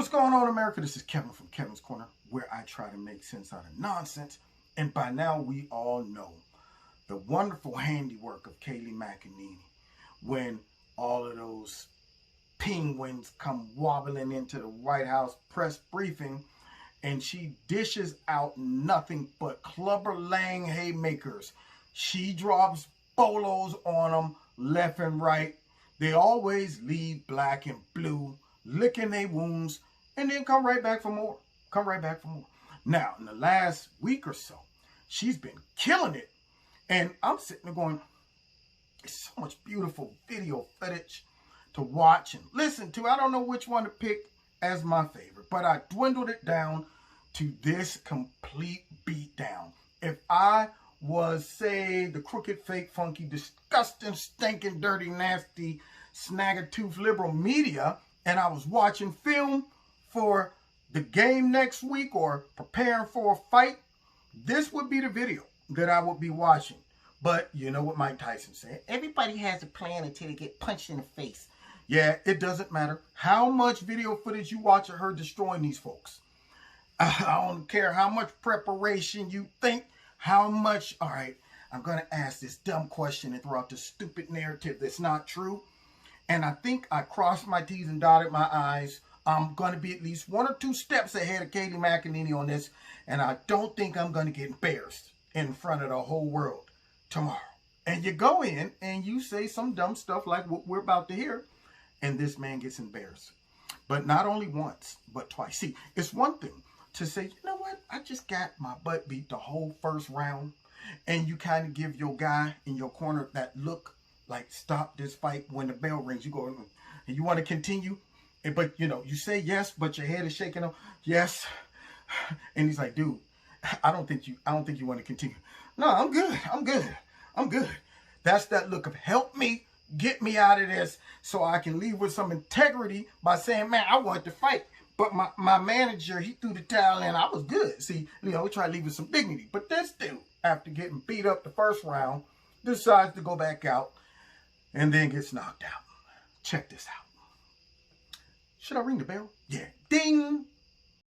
What's going on, America? This is Kevin from Kevin's Corner, where I try to make sense out of nonsense. And by now, we all know the wonderful handiwork of Kayleigh McEnany when all of those penguins come wobbling into the White House press briefing and she dishes out nothing but clubber lang haymakers. She drops bolos on them left and right. They always leave black and blue, licking their wounds, and then come right back for more. Come right back for more. Now, in the last week or so, she's been killing it. And I'm sitting there going, it's so much beautiful video footage to watch and listen to. I don't know which one to pick as my favorite, but I dwindled it down to this complete beatdown. If I was, say, the crooked, fake, funky, disgusting, stinking, dirty, nasty, snag-a-tooth liberal media, and I was watching film for the game next week or preparing for a fight, this would be the video that I would be watching. But you know what Mike Tyson said? Everybody has a plan until they get punched in the face. Yeah, it doesn't matter how much video footage you watch of her destroying these folks. I don't care how much preparation you think, how much. All right, I'm going to ask this dumb question and throw out this stupid narrative that's not true. And I think I crossed my T's and dotted my I's. I'm going to be at least 1 or 2 steps ahead of Kayleigh McEnany on this. And I don't think I'm going to get embarrassed in front of the whole world tomorrow. And you go in and you say some dumb stuff like what we're about to hear. And this man gets embarrassed. But not only once, but twice. See, it's one thing to say, you know what? I just got my butt beat the whole first round. And you kind of give your guy in your corner that look like, stop this fight. When the bell rings, you go, and you want to continue. But, you know, you say yes, but your head is shaking. Yes. And he's like, dude, I don't think you want to continue. No, I'm good. I'm good. That's that look of help me, get me out of this so I can leave with some integrity by saying, man, I want to fight. But my manager, he threw the towel in. I was good. See, you know, we try to leave with some dignity. But this dude, after getting beat up the first round, decides to go back out and then gets knocked out. Check this out. Should I ring the bell? Yeah. Ding!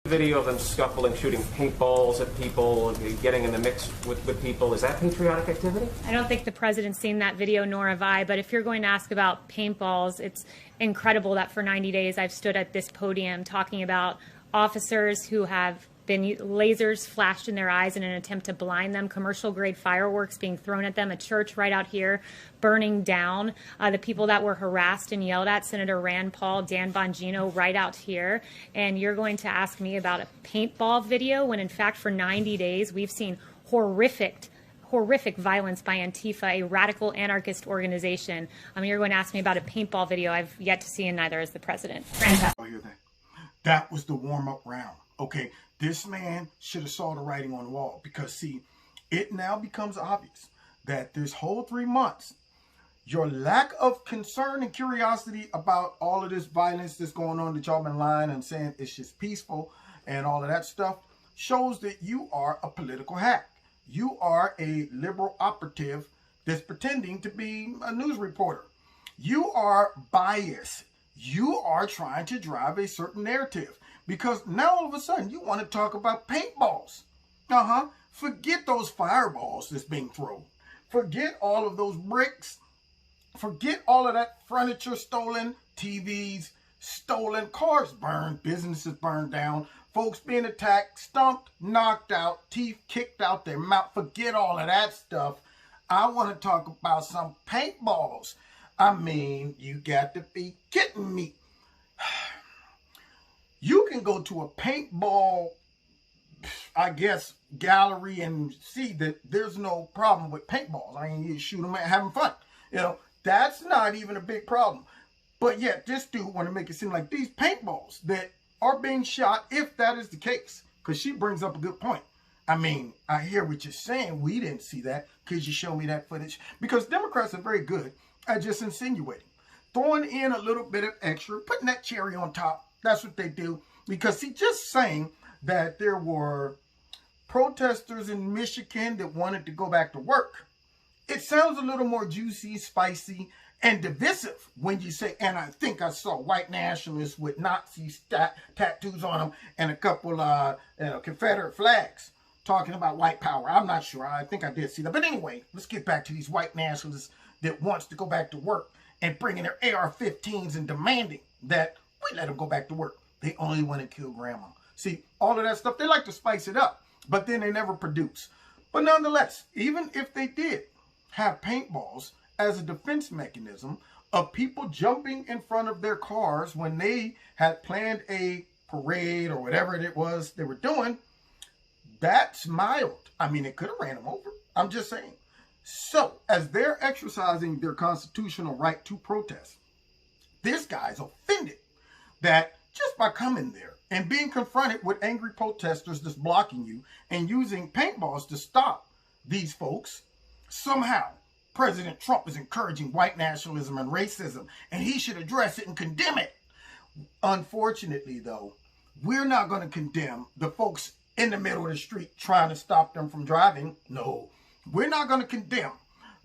Video of them scuffling, shooting paintballs at people, getting in the mix with people. Is that patriotic activity? I don't think the president's seen that video, nor have I. But if you're going to ask about paintballs, it's incredible that for 90 days I've stood at this podium talking about officers who have been lasers flashed in their eyes in an attempt to blind them, commercial-grade fireworks being thrown at them, a church right out here burning down, the people that were harassed and yelled at, Senator Rand Paul, Dan Bongino, right out here. And you're going to ask me about a paintball video when, in fact, for 90 days we've seen horrific violence by Antifa, a radical anarchist organization. You're going to ask me about a paintball video I've yet to see, and neither is the president. Oh, hear that? That was the warm-up round. Okay, this man should have saw the writing on the wall, because, see, it now becomes obvious that this whole 3 months, your lack of concern and curiosity about all of this violence that's going on that y'all been lying and saying it's just peaceful and all of that stuff shows that you are a political hack. You are a liberal operative that's pretending to be a news reporter. You are biased. You are trying to drive a certain narrative. Because now all of a sudden you want to talk about paintballs. Forget those fireballs that's being thrown. Forget all of those bricks. Forget all of that furniture stolen, TVs stolen, cars burned, businesses burned down, folks being attacked, stumped, knocked out, teeth kicked out their mouth. Forget all of that stuff. I want to talk about some paintballs. I mean, you got to be kidding me. You can go to a paintball, I guess, gallery and see that there's no problem with paintballs. I mean, you shoot them and having fun. You know, that's not even a big problem. But yet, this dude want to make it seem like these paintballs that are being shot, if that is the case, because she brings up a good point. I mean, I hear what you're saying. We didn't see that. Could you show me that footage? Because Democrats are very good at just insinuating, throwing in a little bit of extra, putting that cherry on top. That's what they do. Because, see, just saying that there were protesters in Michigan that wanted to go back to work it sounds a little more juicy, spicy, and divisive when you say, and I think I saw white nationalists with Nazi tattoos on them and a couple Confederate flags talking about white power. I'm not sure. I think I did see that. But anyway, let's get back to these white nationalists that wants to go back to work and bringing their AR-15s and demanding that we let them go back to work. They only want to kill grandma. See, all of that stuff, they like to spice it up, but then they never produce. But nonetheless, even if they did have paintballs as a defense mechanism of people jumping in front of their cars when they had planned a parade or whatever it was they were doing, that's mild. I mean, it could have ran them over. I'm just saying. So, as they're exercising their constitutional right to protest, this guy's offended that just by coming there and being confronted with angry protesters that's blocking you and using paintballs to stop these folks, somehow President Trump is encouraging white nationalism and racism, and he should address it and condemn it. Unfortunately, though, we're not going to condemn the folks in the middle of the street trying to stop them from driving. No, we're not going to condemn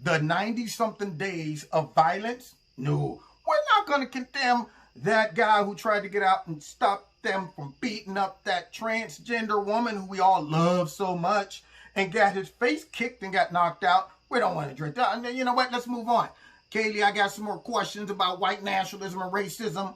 the 90-something days of violence. No, we're not going to condemn that guy who tried to get out and stop them from beating up that transgender woman who we all love so much and got his face kicked and got knocked out. We don't want to drink that. You know what? Let's move on. Kayleigh, I got some more questions about white nationalism and racism.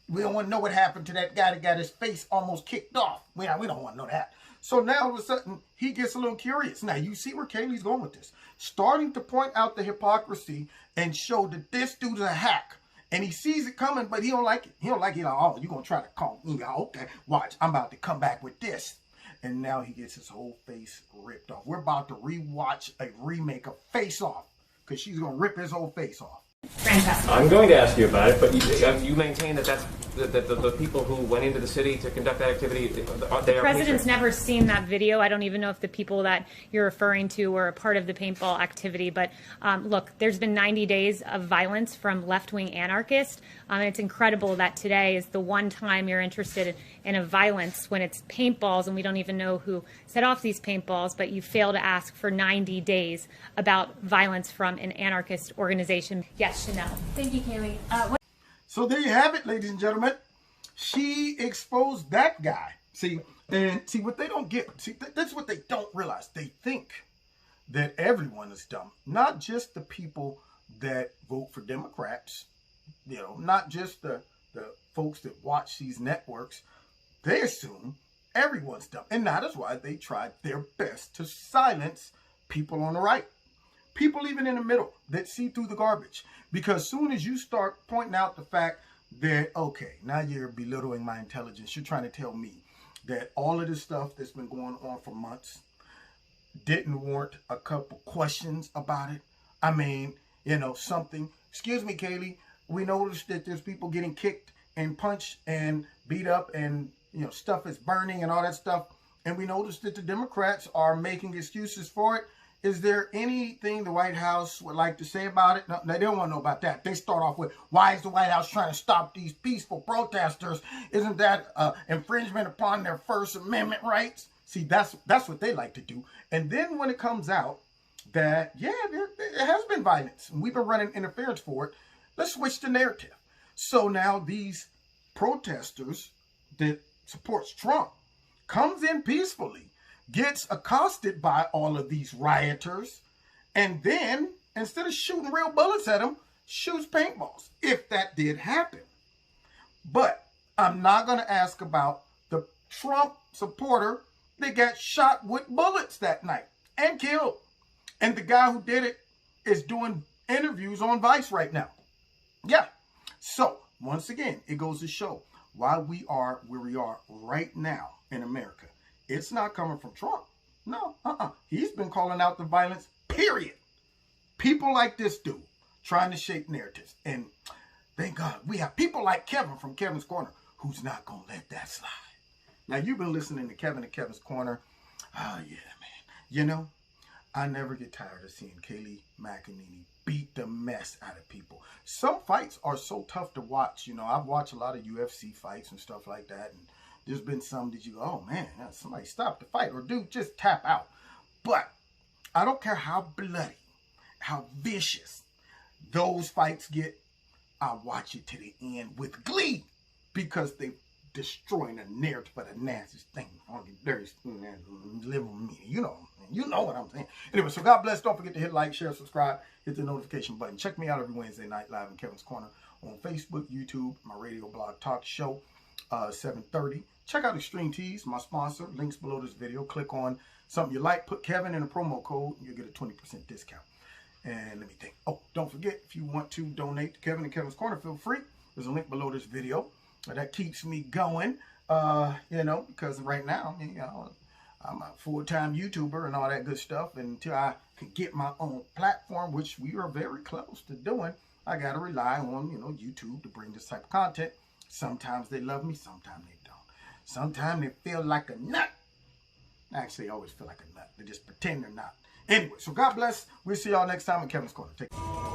We don't want to know what happened to that guy that got his face almost kicked off. We don't want to know that. So now all of a sudden, he gets a little curious. Now, you see where Kayleigh's going with this. Starting to point out the hypocrisy and show that this dude's a hack. And he sees it coming, but he don't like it. He don't like it at all. You're going to try to call me. Okay, watch. I'm about to come back with this. And now he gets his whole face ripped off. We're about to rewatch a remake of Face Off because she's going to rip his whole face off. Fantastic. I'm going to ask you about it, but you maintain that the people who went into the city to conduct that activity, they the president's never seen that video. I don't even know if the people that you're referring to were a part of the paintball activity. But look, there's been 90 days of violence from left-wing anarchists. And it's incredible that today is the one time you're interested in a violence when it's paintballs, and we don't even know who set off these paintballs, but you fail to ask for 90 days about violence from an anarchist organization. Yes, Chanel. Thank you, Kayleigh. So there you have it, ladies and gentlemen. She exposed that guy. See what they don't get. See, that's what they don't realize. They think that everyone is dumb. Not just the people that vote for Democrats. You know, not just the folks that watch these networks. They assume everyone's dumb. And that is why they tried their best to silence people on the right. People even in the middle that see through the garbage. Because soon as you start pointing out the fact that, okay, now you're belittling my intelligence. You're trying to tell me that all of this stuff that's been going on for months didn't warrant a couple questions about it. I mean, you know, something. Excuse me, Kayleigh. We noticed that there's people getting kicked and punched and beat up and, you know, stuff is burning and all that stuff. And we noticed that the Democrats are making excuses for it. Is there anything the White House would like to say about it? No, they don't want to know about that. They start off with, why is the White House trying to stop these peaceful protesters? Isn't that infringement upon their First Amendment rights? See, that's what they like to do. And then when it comes out that, yeah, there has been violence and we've been running interference for it, let's switch the narrative. So now these protesters that supports Trump comes in peacefully, gets accosted by all of these rioters, and then, instead of shooting real bullets at them, shoots paintballs, if that did happen. But I'm not going to ask about the Trump supporter that got shot with bullets that night and killed. And the guy who did it is doing interviews on Vice right now. Yeah. So, once again, it goes to show why we are where we are right now in America. It's not coming from Trump. No, He's been calling out the violence, period. People like this dude trying to shape narratives. And thank God we have people like Kevin from Kevin's Corner who's not going to let that slide. Now, you've been listening to Kevin at Kevin's Corner. Oh, yeah, man. You know, I never get tired of seeing Kayleigh McEnany beat the mess out of people. Some fights are so tough to watch. You know, I've watched a lot of UFC fights and stuff like that. And there's been some that you go, oh, man, somebody stop the fight. Or dude, just tap out. But I don't care how bloody how vicious those fights get, I watch it to the end with glee because they destroying the narrative of the nastiest thing on the dirty liberal media. You know what I'm saying. Anyway, so God bless. Don't forget to hit like, share, subscribe, hit the notification button. Check me out every Wednesday night live in Kevin's Corner on Facebook, YouTube, my radio blog talk show, 7:30. Check out Extreme Tees, my sponsor. Links below this video. Click on something you like. Put Kevin in a promo code. You'll get a 20% discount. And let me think. Oh, don't forget, if you want to donate to Kevin and Kevin's Corner, feel free. There's a link below this video. That keeps me going, because right now, I'm a full-time YouTuber and all that good stuff. And until I can get my own platform, which we are very close to doing, I got to rely on, YouTube to bring this type of content. Sometimes they love me, sometimes they don't. Sometimes they feel like a nut. Actually, I always feel like a nut. They just pretend they're not. Anyway, so God bless. We'll see y'all next time in Kevin's Corner. Take care.